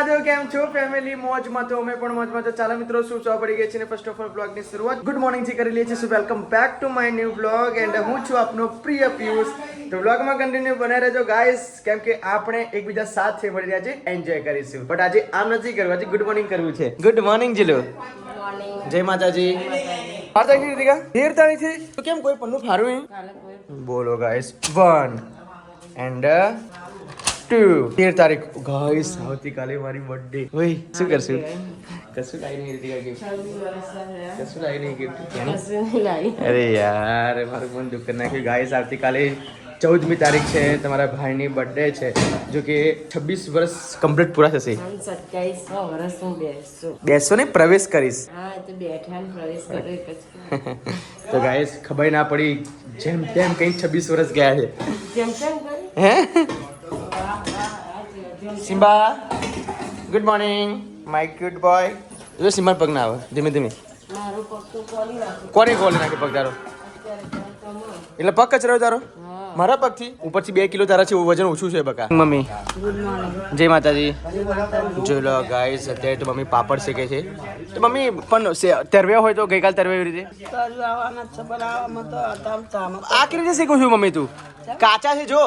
મહાદેવ કેમ છો ફેમિલી મોજમાં તો અમે પણ મોજમાં તો ચાલો મિત્રો શું ચા પડી ગઈ છે ને ફર્સ્ટ ઓફ ઓલ બ્લોગની શરૂઆત ગુડ મોર્નિંગ થી કરી લઈએ છીએ સો welcome back to my new blog and હું છું આપનો પ્રિય પિયુષ તો બ્લોગમાં કન્ટિન્યુ બને રહેજો ગાઈસ કેમ કે આપણે એકબીજા સાથે મળી રહ્યા છે એન્જોય કરીશું બટ આજે આમ નથી કરવું આજે ગુડ મોર્નિંગ કરવું છે ગુડ મોર્નિંગ જીલો જય માતાજી 13 તારીખે તો કેમ કોઈ પન્નું ફારું બોલો ગાઈસ 1 એન્ડ 2 13 તારીખ ગાઈસ આવતીકાલે મારી બર્થડે ઓય શું કરશું કશું લાઈ નહીં રીતિકા ગિફ્ટ કશું લાઈ નહીં ગિફ્ટ અરે યાર મારું મન દુઃખ કરી નાખ્યું ગાઈસ આવતીકાલે 14મી તારીખ છે તમારા ભાઈની બર્થડે છે જો કે 26 વર્ષ કમ્પ્લીટ પૂરા થશે 27 વર્ષ હું બેસો ને પ્રવેશ કરીશ હા તો બેઠા ને પ્રવેશ કરે તો ગાઈસ ખબર ના પડી જેમ તેમ કઈ 26 વર્ષ ગયા છે જેમ તેમ કરી હે Simba good morning my cute boy જો સિમ્બા પગ ના આવે ધીમે ધીમે મારો પગ તો કોલી નાખો કોની નાખે પગ તારો એટલે પગ કચરો તારો મારા પગથી ઉપરથી 2 કિલો તારા છે વજન ઓછું છે બકા મમ્મી ગુડ મોર્નિંગ જય માતાજી જોઈ લો ગાઈસ અત્યારે તો મમ્મી પાપડ શેકે છે તો મમ્મી પણ તરવ્યા હોય તો ગઈકાલ તરવ્યા એવી રીતે તરવાના છે બનાવવામાં તો આમ ચામ આ કેવી રીતે શીખું છું મમ્મી તું કાચા છે જો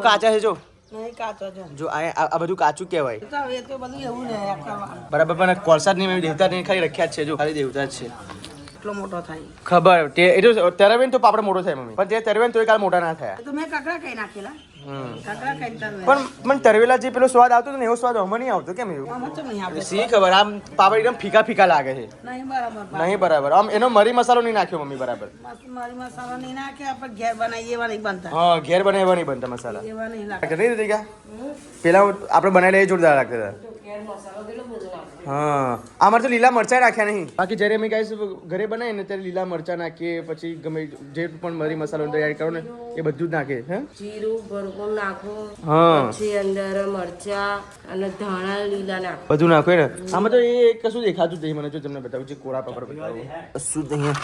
કાચા છે જો નહીં કાચો છે જો આ બધું કાચું કહેવાય તો એ તો બધું એવું ને કરવાનું બરાબર પણ કોલસાદ ની દેવતા ની ખાલી રખ્યા જ છે જો ખાલી દેવતા જ છે એટલો મોટો થાય ખબર તે એ તો તરવેન તો પાપડ મોટો થાય મમ્મી પણ તે તરવેન તો કાલ મોટા ના થયા તો મેં કાકડા કઈ નાખેલા કાકડા કઈ તરવે પણ મને તરવેલા જે પેલો સ્વાદ આવતો ને એવો સ્વાદ હમણાં નહીં આવતો કેમ એવું આમાં તો નહીં આવતો સી ખબર આમ પાપડ એકદમ ફીકા ફીકા લાગે છે નહીં બરાબર નહીં બરાબર આમ એનો મરી મસાલો નહીં નાખ્યો મમ્મી બરાબર મારી મસાલા નહીં નાખે આપણે ઘેર બનાવીએ એવા નહીં બનતા હા ઘેર બનાવવા નહીં બનતા મસાલા એવા નહીં લાગે નહીં રીતે પેલા આપણે બનાવેલા એ જોરદાર લાગતા હતા ઘેર મસાલો કેટલો બધો નાખે હા અમારે તો લીલા મરચાં રાખ્યા નહીં બાકી જ્યારે અમે ગાઈસ ઘરે બનાવીએ ને ત્યારે લીલા મરચાં નાખીએ પછી ગમે જે પણ મરી મસાલો તૈયાર કરો ને એ બધું જ નાખે હે જીરું ભરપૂર નાખો હા પછી અંદર મરચા અને ધાણા લીલા નાખો બધું નાખો ને આમાં તો એ કશું દેખાતું જ નહીં મને જો તમને બતાવું છે કોરા પેપર બતાવું કશું જ નહીં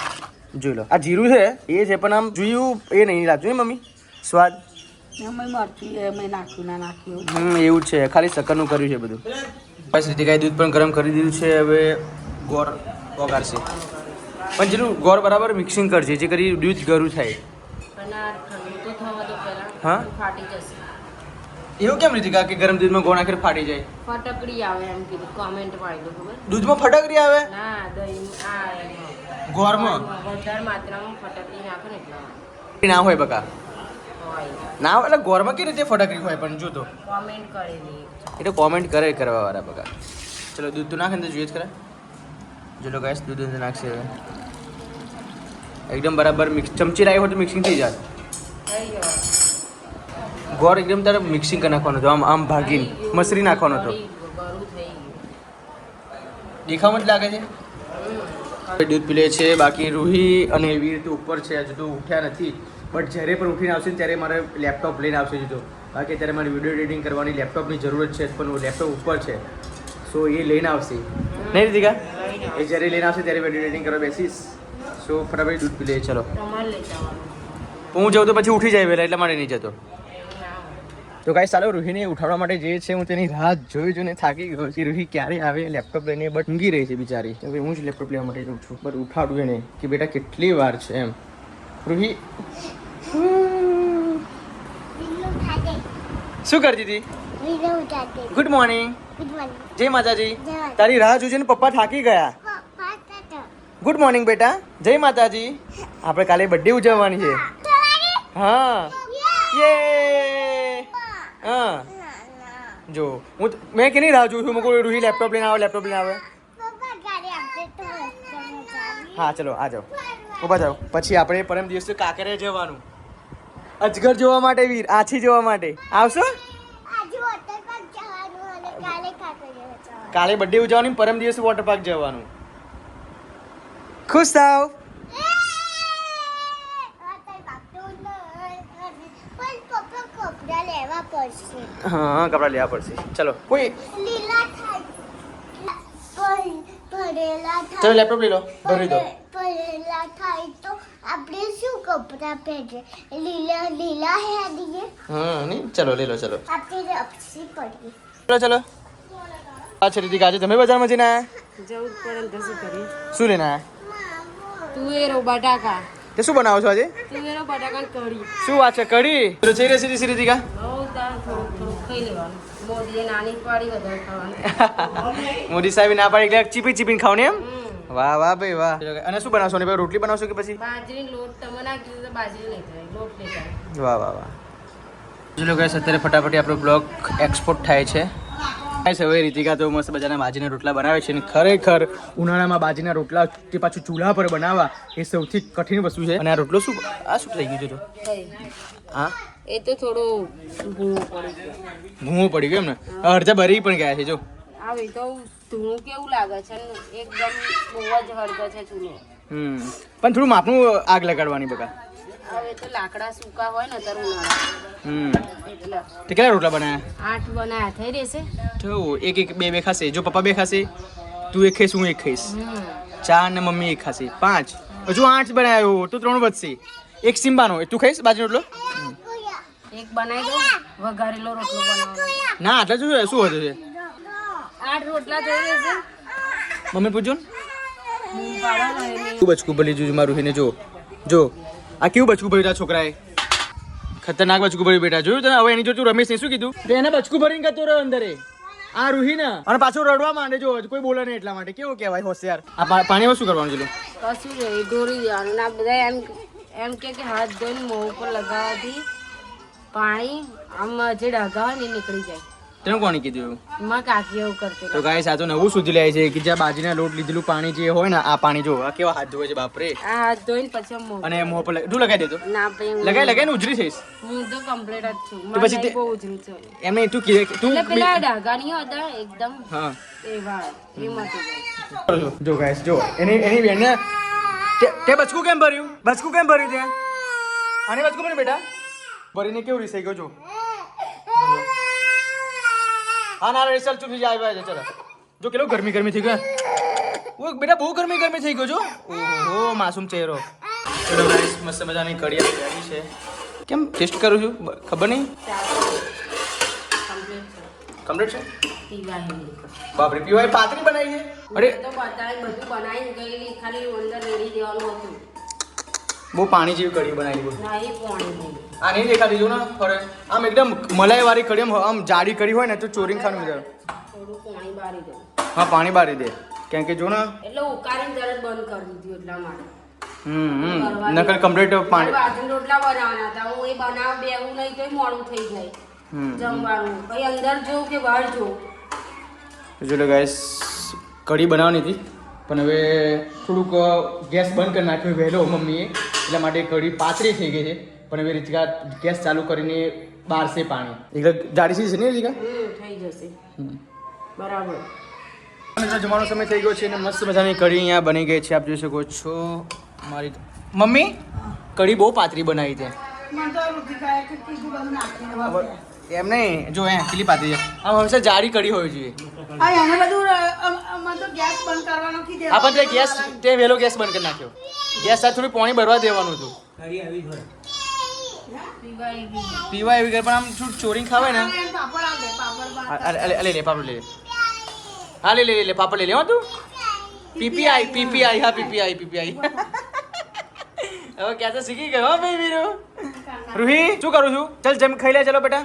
જોઈ લો આ જીરું છે એ છે પણ આમ જોયું એ નહીં લાગતું ને મમ્મી સ્વાદ એમાં મરચું એમાં નાખ્યું ના નાખ્યું એવું જ છે ખાલી સક્કરનું કર્યું છે બધું બસ રીતિકાએ દૂધ પણ ગરમ કરી દીધું છે હવે ગોળ વગાડશે પણ જેનું ગોળ બરાબર મિક્સિંગ કરશે જે કરી દૂધ ગરું થાય હા ફાટી જશે એવું કેમ રીતિકા કે ગરમ દૂધમાં ગોળ નાખીને ફાટી જાય ફટકડી આવે એમ કીધું કોમેન્ટ પાડી દો ખબર દૂધમાં ફટકરી આવે ના દહીં આ ગોળમાં વધારે માત્રામાં ફટકડી નાખો ને એટલા ના હોય બકા હોય ના હોય એટલે ગોળમાં કેવી રીતે ફટકરી હોય પણ જો તો કોમેન્ટ કરી દે એ તો કોમેન્ટ કરે કરવા વાળા બકા ચલો દૂધ તો નાખે ને તો જોઈએ જ ખરા ચલો ગાઈસ દૂધ અંદર નાખશે હવે એકદમ બરાબર મિક્સ ચમચી લાવી હોય તો મિક્સિંગ થઈ જાય થઈ ગયો ગોળ એકદમ તારે મિક્સિંગ કરી નાખવાનો હતો આમ ભાગીને મસરી નાખવાનો હતો બરું થઈ દેખાવમાં જ લાગે છે દૂધ પી લે છે બાકી રૂહી અને એવી રીતે ઉપર છે હજુ તો ઉઠ્યા નથી બટ જ્યારે પણ ઉઠીને આવશે ને ત્યારે મારે લેપટોપ લઈને આવશે જો બાકી અત્યારે મારે વિડીયો એડિટિંગ કરવાની લેપટોપની જરૂરત છે પણ લેપટોપ ઉપર છે સો એ લઈને આવશે નહીં રીતિકા એ જ્યારે લઈને આવશે ત્યારે વિડીયો એડિટિંગ કરવા બેસીશ સો ફટાફટ દૂધ પી લે ચલો તમારે લઈ જવાનું હું જાઉં તો પછી ઉઠી જાય વહેલા એટલા માટે નહીં જતો તો કાંઈ ચાલો રૂહીને ઉઠાડવા માટે જે છે હું તેની રાહ જોઈને થાકી ગયો છું રૂહી ક્યારે આવે લેપટોપ લઈને બટ ઊંઘી રહી છે બિચારી હવે હું જ લેપટોપ લેવા માટે જઉં છું બટ ઉઠાડું એને કે બેટા કેટલી વાર છે એમ રૂહી શું કરતી હતી ગુડ મોર્નિંગ જય માતાજી તારી રાહ જોઈને પપ્પા થાકી ગયા ગુડ મોર્નિંગ બેટા જય માતાજી આપણે કાલે બર્થડે ઉજવવાની છે હા યે હા જો મેં કેની રાહ જોઉં છું મેં કોઈ રૂહી લેપટોપ લઈને આવે હા ચલો આ જાઓ ઊભા જાઓ પછી આપણે પરમ દિવસે કાંકરે જવાનું અજગર જોવા માટે વીર આછી જોવા માટે આવશો કાલે બર્થડે ઉજવવાની પરમ દિવસે વોટર પાર્ક જવાનું ખુશ થાવ હા કપડા લેવા પડશે ચલો કોઈ ચલો લેપટોપ લઈ લો ભરી દો આપણે શું કપડા પહેરે લીલા લીલા હે દીએ હા નહીં ચલો લઈ લો ચલો આપણે રક્ષી પડી ચલો ચલો અચ્છા રીતિકા આજે તમે બજારમાં જઈને આયા જવું જ પડે ને તો શું કરીએ શું લઈને આયા તુવેરો બટાકા તે શું બનાવો છો આજે તુવેરો બટાકા કઢી શું વાત છે કઢી તો જઈ રહેશે રીતિકા બહુ તાર થોડુંક ખાઈ લેવાનું મોદીએ નાની પાડી વધારે ખાવાની મોદી સાહેબ ના પાડી એટલે ચીપી ચીપીને ખાવ ને એમ વાહ વાહ ભાઈ વાહ અને શું બનાવશો ને ભાઈ રોટલી બનાવશો કે પછી બાજરીનો લોટ તમે નાખી દીધો તો બાજરી નહીં થાય લોટ નહીં થાય વાહ વાહ વાહ ચલો ગાઈસ અત્યારે ફટાફટી આપણો બ્લોગ એક્સપોર્ટ થાય છે ગાઈસ હવે રીતિકા તો મસ્ત બજારના બાજીના રોટલા બનાવે છે અને ખરેખર ઉનાળામાં બાજીના રોટલા તે પાછું ચૂલા પર બનાવવા એ સૌથી કઠિન વસ્તુ છે અને આ રોટલો શું આ શું થઈ ગયું છે તો હા એ તો થોડું ભૂવો પડી ગયો ભૂવો પડી ગયો એમ ને અડધા ભરી પણ ગયા છે જો આવે તો ધૂણું કેવું લાગે છે ને એકદમ બહુ જ હળગો છે ચૂલો પણ થોડું માપનું આગ લગાડવાની બકા હવે તો લાકડા સૂકા હોય ને ત્યારે ઉનાળા એટલે તે કેટલા રોટલા બનાવ્યા 8 બનાયા થઈ રહેશે તો એક બે ખાશે જો પપ્પા બે ખાશે તું એક ખાઈશ હું એક ખાઈશ 4 ને મમ્મી એક ખાશે 5 હજુ 8 બનાવ્યો તો 3 વધશે એક સિમ્બાનો તું ખાઈશ બાજુ રોટલો એક બનાવી દઉં વઘારેલો રોટલો બનાવવાનો ના આટલા શું શું હતું છે 8 રોટલા થઈ રહેશે મમ્મી પૂછજો ને હું પાડો ને કેવું બચકું ભરી જોજો મારું હિને જો જો આ કેવું બચકું ભર્યું છોકરાએ ખતરનાક બચકું ભર્યું બેટા જોયું તને હવે એની જો તું રમેશ ને શું કીધું તો એને બચકું ભરીને કરતો રહ્યો અંદરે આ રૂહી ને અને પાછું રડવા માંડે જો કોઈ બોલે નહીં એટલા માટે કેવું કહેવાય હોશિયાર આ પાણીમાં શું કરવાનું છે કશું નહીં ઢોળી દેવાનું ના બધા એમ કે હાથ ધોઈને મોં ઉપર લગાવવાથી પાણી આમ જે ડાઘા હોય ને એ નીકળી જાય તેનું કોણે કીધું એમાં કાકી એવું કરતી તો ગાઈસ આ તો નવું સુધી લે છે કે જ્યાં બાજીના લોટ લીધેલું પાણી જે હોય ને આ પાણી જો આ કેવા હાથ ધોવે છે બાપરે આ હાથ ધોઈને પછી મોં અને મોં પર તું લગાવી દેતો ના પછી લગાઈ ને ઉજરી થઈશ હું તો કમ્પ્લીટ જ છું તો પછી મારે બહુ ઉજરું છે એમ નહીં તું કીધે તું એટલે પેલા ડાઘા નહીં હોતા એકદમ હા એવા એમાંથી જાય જો ગાઈસ જો એની બેન ને તે બચકું કેમ ભર્યું તે આને બચકું ભર્યું બેટા ભરીને કેવું રીસાઈ ગયો જો હા ના રિસલ્ટ ચૂકી જાય છે ચલો જો કેટલો ગરમી થઈ ગયો ઓ બેટા બહુ ગરમી થઈ ગયો જો ઓહો માસૂમ ચહેરો ચલો ગાઈસ મસ્ત મજાની કઢી તૈયારી છે કેમ ટેસ્ટ કરું છું ખબર નહીં કમ્પ્લીટ છે બાપરે પીવાય પાતરી બનાવી છે અરે તો બતાવી બધું બનાવી ગયેલી ખાલી અંદર રેડી દેવાનું હતું બહુ પાણી જેવી કઢી બનાવી બોલ ના એ પાણી આ નહીં દેખાતી જો ને ફરે આમ એકદમ મલાઈ વાળી કઢી આમ જાડી કઢી હોય ને તો ચોરીને ખાવાનું મજા આવે થોડું પાણી બારી દઉં હા પાણી બારી દે કેમ કે જો ને એટલે ઉકાળીને તરત બંધ કરી દીધું એટલા માટે નકર કમ્પ્લીટ પાણી બાજુ રોટલા બનાવવાના હતા હું એ બનાવ બેવું નહીં તો મોડું થઈ જાય જમવાનું પછી અંદર જોઉં કે બહાર જોઉં જો ગાઈસ કઢી બનાવવાની હતી પણ હવે થોડુંક ગેસ બંધ કરી નાખ્યો વહેલો મમ્મીએ એટલા માટે કઢી પાતળી થઈ ગઈ છે પણ હવે રીતિકા ગેસ ચાલુ કરીને બારશે પાણી એટલે જાડી છે ને રીતિકા થઈ જશે બરાબર મિત્રો જમવાનો સમય થઈ ગયો છે અને મસ્ત મજાની કઢી અહીંયા બની ગઈ છે આપ જોઈ શકો છો મારી મમ્મી કઢી બહુ પાતળી બનાવી છે એમ નહીં જો કેટલી પાતળી છે આમ હંમેશા જાડી કઢી હોવી જોઈએ આપણે તે ગેસ તે વહેલો ગેસ બંધ કરી નાખ્યો ગેસ સાથે થોડી પાણી ભરવા દેવાનું હતું પીવા એવી પણ આમ થોડું ચોરી ખાવાય ને લે પાપડ લે હા લે પાપડ લે હો તું પીપીઆઈ હા પીપીઆઈ હવે ક્યાં તો શીખી ગયો ભાઈ વીરો રૂહી શું કરું છું ચાલ જમ ખાઈ લે ચલો બેટા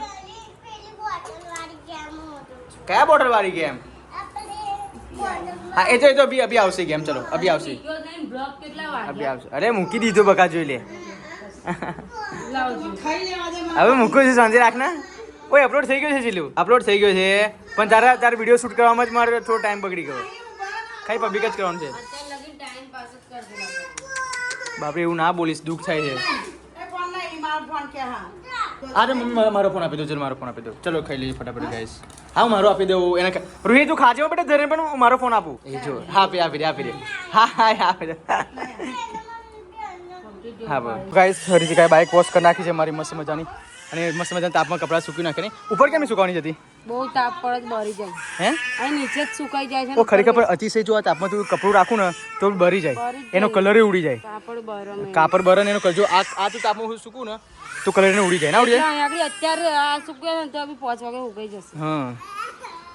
કયા બોટલ વાળી ગેમ હા એ તો અભી આવશે ગેમ ચલો અભી આવશે અરે મૂકી દીધું બકા જોઈ લે હવે મૂકું છું સાંજે રાખના ઓય અપલોડ થઈ ગયો છે જીલું અપલોડ થઈ ગયો છે પણ તારા વિડીયો શૂટ કરવામાં જ મારો થોડો ટાઈમ બગડી ગયો ખાલી પબ્લિક જ કરવાનું છે બાપરે એવું ના બોલીશ દુઃખ થાય છે અરે મમ્મી મારો ફોન આપી દો ચલો મારો ફોન આપી દો ચલો ખાઈ લઈએ ફટાફટ ગાઈસ હા મારો આપી દઉં એને રૂહી તું ખાજે બેટા ધરે પણ હું મારો ફોન આપું એ જો હા આપી દે હા આપી દે હા ગાઈસ રીતિકાએ બાઇક વોશ કરી નાખી છે મારી મસ્ત મજાની અને મસ્ત મજાના તાપમાં કપડાં સૂકી નાખે ઉપર કેમ સુકવાની જતી બહુ તાપ પડે બરી જાય હે અહીં નીચે જ સુકાઈ જાય છે ઓ ખરેખર પણ અતિશય જો આ તાપમાં તું કપડું રાખું ને તો બરી જાય એનો કલર ઉડી જાય કાપડ બરન એનો જો આ તું તાપમાં હું સૂકું ને તો કલર એને ઉડી જાય ના ઉડી જાય અત્યારે આ સુક્યા ને તો 5 વાગે ઉગાઈ જશે હા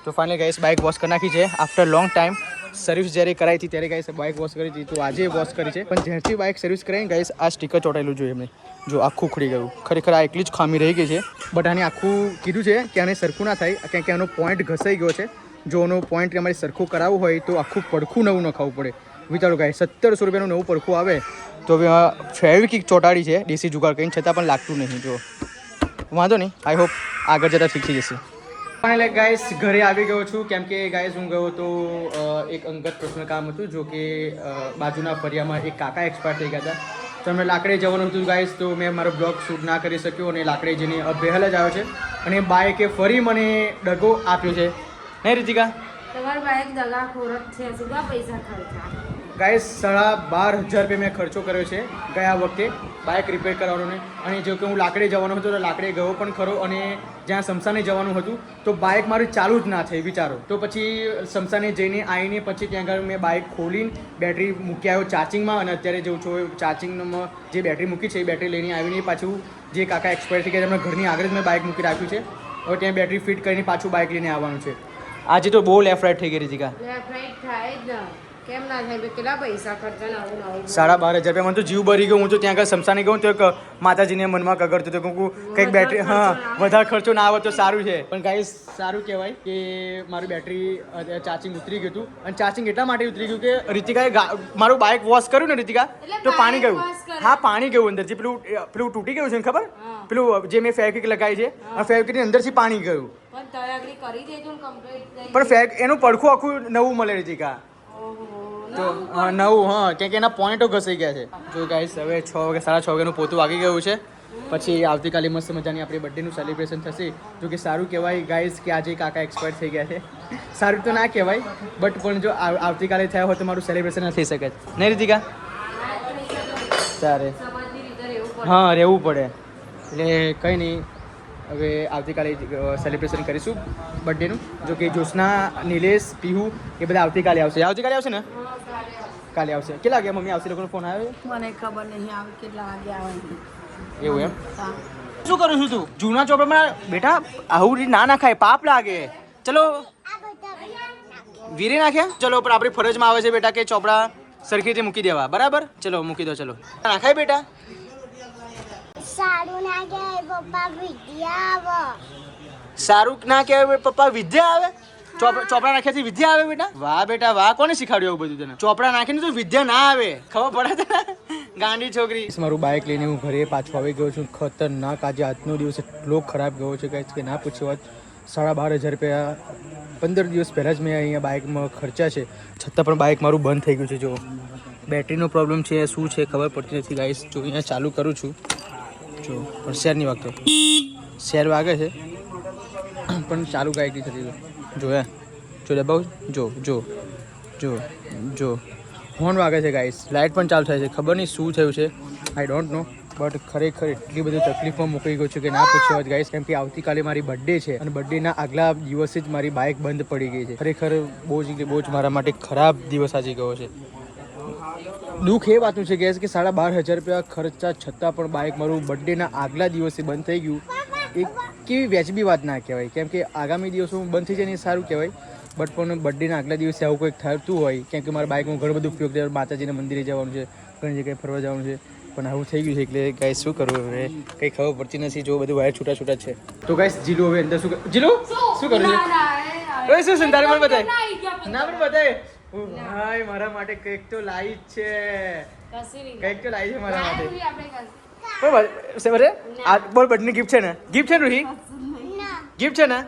તો તો ફાઇનલી ગાઈસ બાઇક વોશ કરી નાખી છે આફ્ટર લોંગ ટાઈમ. સર્વિસ જ્યારે કરાવી હતી ત્યારે ગાઈસ બાઇક વોશ કરી હતી, તો આજે વોશ કરી છે. પણ જ્યારથી બાઇક સર્વિસ કરાવીને ગાઈસ આ સ્ટીકર ચોટાયેલું જોઈએ એમને, જો આખું ઉખડી ગયું. ખરેખર આ એકલી જ ખામી રહી ગઈ છે, બટ આને આખું કીધું છે કે આને સરખું ના થાય, કારણ કે આનો પોઈન્ટ ઘસાઈ ગયો છે. જો આનો પોઈન્ટ અમારે સરખું કરાવવું હોય તો આખું પડખું નવું નખાવવું પડે. વિચારો ગાઈસ 1700 રૂપિયાનું નવું પડખું આવે તો હવે ફેવિક્વિક ચોટાડી છે દેશી જુગાડ કરીને, છતાં પણ લાગતું નહીં. જો વાંધો નહીં, આઈ હોપ આગળ જતાં ઠીક થઈ જશે. ફાઇનલી ગાઈસ ઘરે આવી ગયો છું, કેમ કે ગાઈસ હું ગયો તો એક અંગત પર્સનલ કામ હતું. જો કે બાજુના ફરિયામાં એક કાકા એક્સપાયર થઈ ગયા હતા, તો અમે લાકડે જવાનું હતું ગાઈસ, તો મેં મારો બ્લોગ શૂટ ના કરી શક્યો અને લાકડે જઈને બેહલ જ આવ્યો છે. અને બાઇકે ફરી મને દગો આપ્યો છે, નહીં રીતિકા? તમારી બાઈક દગાખોર જ છે, શું પૈસા ખર્ચા? ગાઈસ 12,500 રૂપિયા મેં ખર્ચો કર્યો છે ગયા વખતે બાઇક રિપેર કરવાનો ને. અને જો કે હું લાકડે જવાનો હતો તો લાકડે ગયો પણ ખરો, અને જ્યાં સમસાને જવાનું હતું તો બાઇક મારું ચાલુ જ ના થઈ, વિચારો. તો પછી સમસાને જઈને આવીને પછી ત્યાં આગળ મેં બાઇક ખોલીને બેટરી મૂકી આવ્યો ચાર્જિંગમાં, અને અત્યારે જેવું છું ચાર્જિંગમાં જે બેટરી મૂકી છે એ બેટરી લઈને આવીને પાછું જે કાકા એક્સપાયર થઈ ગયા એમના ઘરની આગળ જ મેં બાઇક મૂકી રાખ્યું છે. હવે ત્યાં બેટરી ફિટ કરીને પાછું બાઇક લઈને આવવાનું છે. આજે તો બહુ લેફ્ટ રાઈટ થઈ ગઈ રીતિકા. લેફ્ટ રાઈટ થાય જ ને, કેમ ના થાય? કેટલા પૈસા ખર્ચા નવું નવું. 12,500 રૂપિયા. મને તો જીવ ભરી ગયો. હું તો ત્યાં આગળ સમસાને ગયો તો એક માતાજીને મનમાં કગરતો હતો કે કંઈક બેટરી વધારે ખર્ચો ના આવે તો સારું છે. પણ ગાઈસ સારું કહેવાય કે મારું બેટરી ચાર્જિંગ ઉતરી ગયું હતું. અને ચાર્જિંગ એટલા માટે ઉતરી ગયું કે રીતિકાએ મારું બાઇક વોશ કર્યું ને રીતિકા, તો પાણી ગયું. હા, પાણી ગયું અંદર, જે પેલું તૂટી ગયું છે ખબર, પેલું જે મેં ફેવિક્વિક લગાવી છે, અને ફેવિક્વિકની અંદરથી પાણી ગયું. પણ એનું પડખું આખું નવું મળે રીતિકા, તો નવું. હા, કેમ કે એના પોઈન્ટો ઘસાઈ ગયા છે. જો ગાઈસ હવે 6 વાગે 6:30 વાગ્યાનું પોતું વાગી ગયું છે. પછી આવતીકાલે મસ્ત મજાની આપણી બર્થડેનું સેલિબ્રેશન થશે. જો કે સારું કહેવાય ગાઈસ કે આજે કાકા એક્સપાયર થઈ ગયા છે. સારું તો ના કહેવાય, બટ પણ જો આવતીકાલે થયા હોય તો મારું સેલિબ્રેશન ના થઈ શકે, નહીં રીતિકા? ત્યારે હા રહેવું પડે, એટલે કંઈ નહીં. હવે આવતીકાલે સેલિબ્રેશન કરીશું બર્થડેનું. જો કે જ્યોત્સના, નિલેશ, પીહુ એ બધા આવતીકાલે આવશે. આવતીકાલે આવશે ને? કાલે આવશે. કેટલા વાગે મમ્મી આવશે? લોકોનો ફોન આવ્યો? મને ખબર નહીં આવે કેટલા વાગે આવે. એવું એમ? શું કરું છું તું? જૂના ચોપડામાં બેટા આવું ના નાખાય, પાપ લાગે. ચલો વીરે નાખ્યા. ચલો પણ આપણી ફરજમાં આવે છે બેટા કે ચોપડા સરખી રીતે મૂકી દેવા, બરાબર? ચલો મૂકી દો. ચલો નાખાય બેટા. સારું ના કહેવાય પપ્પા, વિદ્યા આવે. સારું ના કહેવાય પપ્પા, વિદ્યા આવે? ચોપડા નાખ્યાથી વિદ્યા આવે બેટા? વાહ બેટા વાહ, કોને શીખાડ્યું એવું બધું તને? ચોપડા નાખીને તો વિદ્યા ના આવે, ખબર પડે તને? ગાંડી છોકરી. મારું બાઇક લઈને હું ઘરે પાછો આવી ગયો છું. ખતરનાક આજે આજનો દિવસ એટલો ખરાબ ગયો છે કે ના પૂછ્યો વાત. 12,500 રૂપિયા 15 દિવસ પહેલાં જ મેં અહીંયા બાઇકમાં ખર્ચા છે, છતાં પણ બાઇક મારું બંધ થઈ ગયું છે. જો બેટરીનો પ્રોબ્લેમ છે, શું છે ખબર પડતી નથી ગાઈસ. જો અહીંયા ચાલુ કરું છું, જો પણ શેરની વાગતો, શેર વાગે છે પણ ચાલુ ગાઈક નહીં થતી. જો જો દબાવ, જો જો જો જો હોર્ન વાગે છે ગાઈસ. લાઇટ પણ ચાલુ થાય છે, ખબર નહીં શું થયું છે, આઈ ડોન્ટ નો. બટ ખરેખર એટલી બધી તકલીફમાં મૂકી ગયો છું કે ના પૂછ્યો ગાઈસ. કેમ કે આવતીકાલે મારી બર્થડે છે, અને બર્થડેના આગલા દિવસે જ મારી બાઇક બંધ પડી ગઈ છે. ખરેખર બહુ જ મારા માટે ખરાબ દિવસ આજે ગયો છે. દુઃખ એ વાતનું છે કે 12,500 રૂપિયા ખર્ચા છતાં પણ બાઇક મારું બર્થડેના આગલા દિવસે બંધ થઈ ગયું. એક કેવી વ્યાજબી વાત ના કહેવાય, કેમ કે આગામી દિવસોમાં બંધ થઈ જાય ને સારું કહેવાય. બટ પણ બર્થડેના આગલા દિવસે આવું કંઈક થતું હોય, કેમ કે મારા બાઇકમાં ઘણું બધું ઉપયોગ છે, માતાજીના મંદિરે જવાનું છે, ઘણી જગ્યાએ ફરવા જવાનું છે, પણ આવું થઈ ગયું છે. એટલે ગાઈસ શું કરવું હવે કંઈ ખબર પડતી નથી. જો બધું વાયર છૂટા છે. તો ગાઈસ જીલું હવે અંદર શું જીલું શું કરું છે? ઓય શું તારે મને બતાય ના, પણ બતાય. ભાઈ મારા માટે કંઈક તો લાવી જ છે, કંઈક તો લાવી છે મારા માટે. બરાબર આ બોલ બર્થડે ગિફ્ટ છે ને? ગિફ્ટ છે ને રૂહી? ગિફ્ટ છે ને?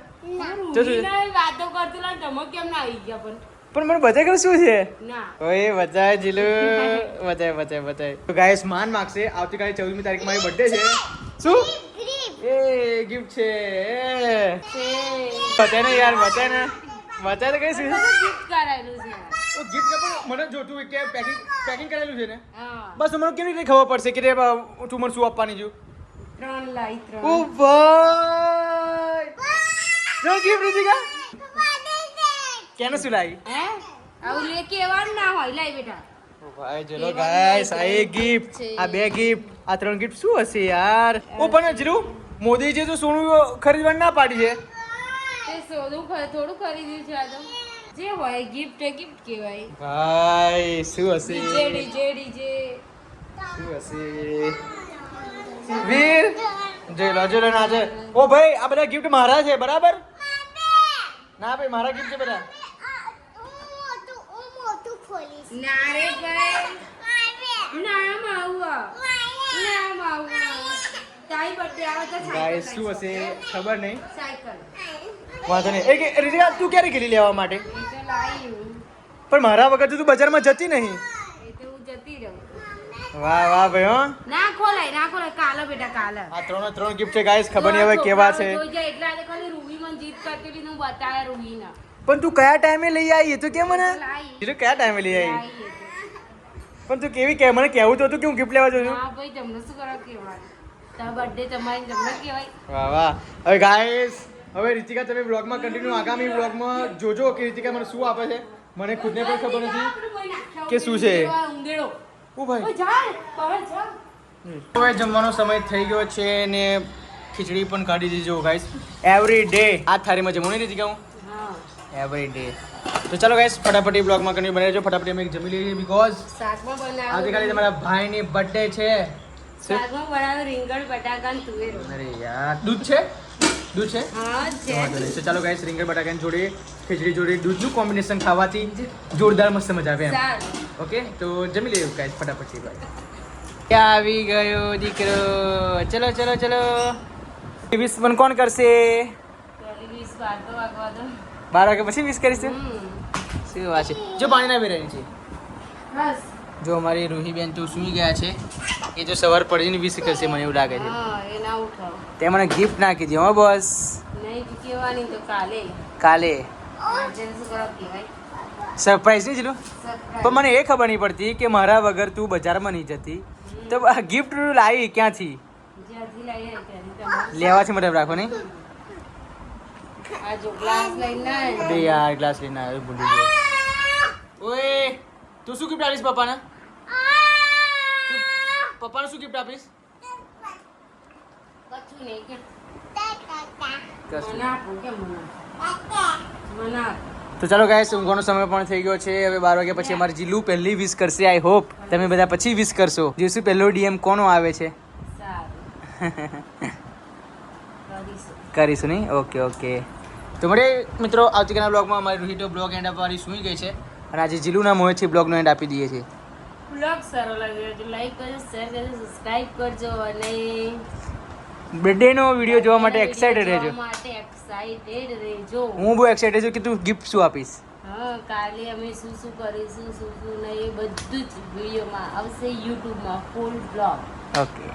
તો શું વાતો કરતો લા તમે કેમ ના આવી ગયા? પણ મને બતાય કે શું છે? ના ઓય બતાય જીલુ, બતાય. તો ગાઈસ માન માગશે. આવતીકાલે 14મી તારીખે મારી બર્થડે છે. શું એ ગિફ્ટ છે? બતાય ને યાર, બતાય ને, બતાય તો કઈ શું ગિફ્ટ કરાયેલું છે. ઓ ગિફ્ટ પણ મને જોતું કે પેકિંગ કરેલું છે ને? હા બસ મને કેવી રીતે ખબર પડશે કે તું મને શું આપવાની છું? 3 લાઈ 3. ઓ ભાઈ જો ગિફ્ટ રીતિકા કેને શું લાવી? હે આવું લે કેવાનું ના હોય. લાઈ બેટા. ઓ ભાઈ ચલો ગાઈસ, આ એક ગિફ્ટ, આ 2 ગિફ્ટ, આ 3 ગિફ્ટ શું હશે યાર? ઓ પણ જીરું મોદીજી તો સોનું ખરીદવાની ના પાડી છે. તે સોનું થોડું ખરીદ્યું છે આ તો જે હોય ગિફ્ટ એ ગિફ્ટ કહેવાય. ભાઈ શું હશે ડીજે ડીજે ડીજે. શું હશે વીર જોઈ લો નાચે. ઓ ભાઈ આ બધા ગિફ્ટ મારા છે બરાબર? ના ભાઈ મારા ગિફ્ટ છે બધા. હું મોટું ખોલીશ. ના રે ભાઈ ના માવા ના માવા તારી બર્થડે આવે તો ગાઈસ સાયકલ શું હશે ખબર નહીં. સાયકલ વાંધો નહીં. એ રીતિકા તું ક્યારે ગયેલી લેવા માટે? એ તો લાવી પણ મારા વગર તો તું બજારમાં જતી નહીં. એ તો હું જતી રહું. વાહ વાહ ભાઈ હો. ના ખોલાય કાલે બેટા કાલે આ ત્રણ ગિફ્ટ છે ગાઈસ. ખબર નહીં હવે કેવા છે. જોઈ જાય એટલે આજે ખાલી રૂહી મને જીત કરતી હતી હું બતાવ્યા રૂહીના પણ તું કયા ટાઈમે લઈ આવી એ તો કે મને. લાવી તું કયા ટાઈમે લઈ આવી? લાવી એ પણ તું કેવી કે મને કહેવું તો હતું કે હું ગિફ્ટ લેવા જઉં તો. છું. હા ભાઈ તમને શું કરવા કહેવાય તારા બર્થડે તમારી તમને કહેવાય. વાહ વાહ. હવે ગાઈસ હવે રીતિકા તમે વ્લોગમાં કન્ટિન્યુ આગામી વ્લોગમાં જોજો કે રીતિકા મને શું આપે છે. મને ખુદને પણ ખબર નથી કે શું છે. ઉંદેડો ઓ ભાઈ ઓય જા બહાર જા. હવે જમવાનો સમય થઈ ગયો છે ને ખીચડી પણ કાઢી દીધી જો ગાઈસ. એવરી ડે આ થાળીમાં જમવું નહીં રીતિકા હું હા એવરી ડે. તો ચાલો ગાઈસ ફટાફટી બ્લોગમાં કન્ટિન્યુ બની રહેજો. ફટાફટી અમે જમી લઈએ બીકોઝ શાકમાં બનાવ્યું આવતીકાલે તમારા ભાઈની બર્થડે છે. શાકમાં બનાવ્યું રીંગણ બટાકા ને તુવેરો. અરે યાર દૂધ છે દૂધ છે. હા છે વાંધો નહીં. તો ચાલો ગાઈસ રીંગણ બટાકાની જોડે ખીચડી જોડે દૂધનું કોમ્બિનેશન ખાવાથી જોરદાર મસ્ત મજા આવે એમ. સારું. ઓકે તો જમી લઈએ ગાઈસ ફટાફટ. ક્યાં આવી ગયો દીકરો? ચલો ચલો ચલો. વિશ પણ કોણ કરશે? પહેલી 20 વાર તો વાગવા દો. 12 વાગ્યા પછી વિશ કરીશું. શું વાત છે? જો પાણી ના વેરાય છે. બસ જો અમારી રૂહીબેન તો સૂઈ ગયા છે. એ જો સવાર પડીને વિશ કરશે મને એવું લાગે છે. હા એ ના ઉઠાવ તે મને ગિફ્ટ નાખી દે હો બોસ. નહીં કહેવાની તો કાલે કાલે આજે શું કરવા કહેવાય સરપ્રાઈઝ નહીં ચલો. સરપ્રાઈઝ. પણ મને એ ખબર નહીં પડતી કે મારા વગર તું બજારમાં નહીં જતી તો આ ગિફ્ટ લાવી ક્યાંથી? જ્યાંથી લઈએ ત્યાંથી તમારે લેવાથી મતલબ રાખો નહીં. આ જો ગ્લાસ લઈને લાય. અરે યાર ગ્લાસ લઈને આવ્યો ભૂલી ગયો. ઓય તું શું ગિફ્ટ આપીશ પપ્પાને? પપ્પાને શું ગિફ્ટ આપીશ? કશું નહીં કે કશું. મને આપો કે મને આપો. તો ચાલો ગાઈસ ઊંઘવાનો સમય પણ થઈ ગયો છે. હવે 12 વાગ્યા પછી અમારી જીલુ પહેલી વિશ કરશે. આઈ હોપ તમે બધા પછી વિશ કરશો. જીસુ પહેલો ડીએમ કોનો આવે છે? સારું કરીશું. કરીશું નહીં? Okay okay. તો મળે મિત્રો આવતીકાલના બ્લોગમાં. અમારી રૂહી તો બ્લોગ એન્ડ આપવાની સૂઈ ગઈ છે અને આજે જીલુના મોહેથી બ્લોગનો એન્ડ આપી દઈએ છીએ. બ્લોગ સારો લાગ્યો તો લાઈક કરજો શેર કરજો સબસ્ક્રાઇબ કરજો અને બર્થડેનો વિડીયો જોવા માટે એક્સાઇટેડ રહેજો. જોવા માટે એક્સાઇટેડ રહેજો. હું બહુ એક્સાઇટેડ છું કે તું ગિફ્ટ શું આપીશ. હા કાલે અમે શું શું કરીશું શું શું નહીં એ બધું જ વિડીયોમાં આવશે યુટ્યુબમાં ફૂલ બ્લોગ. ઓકે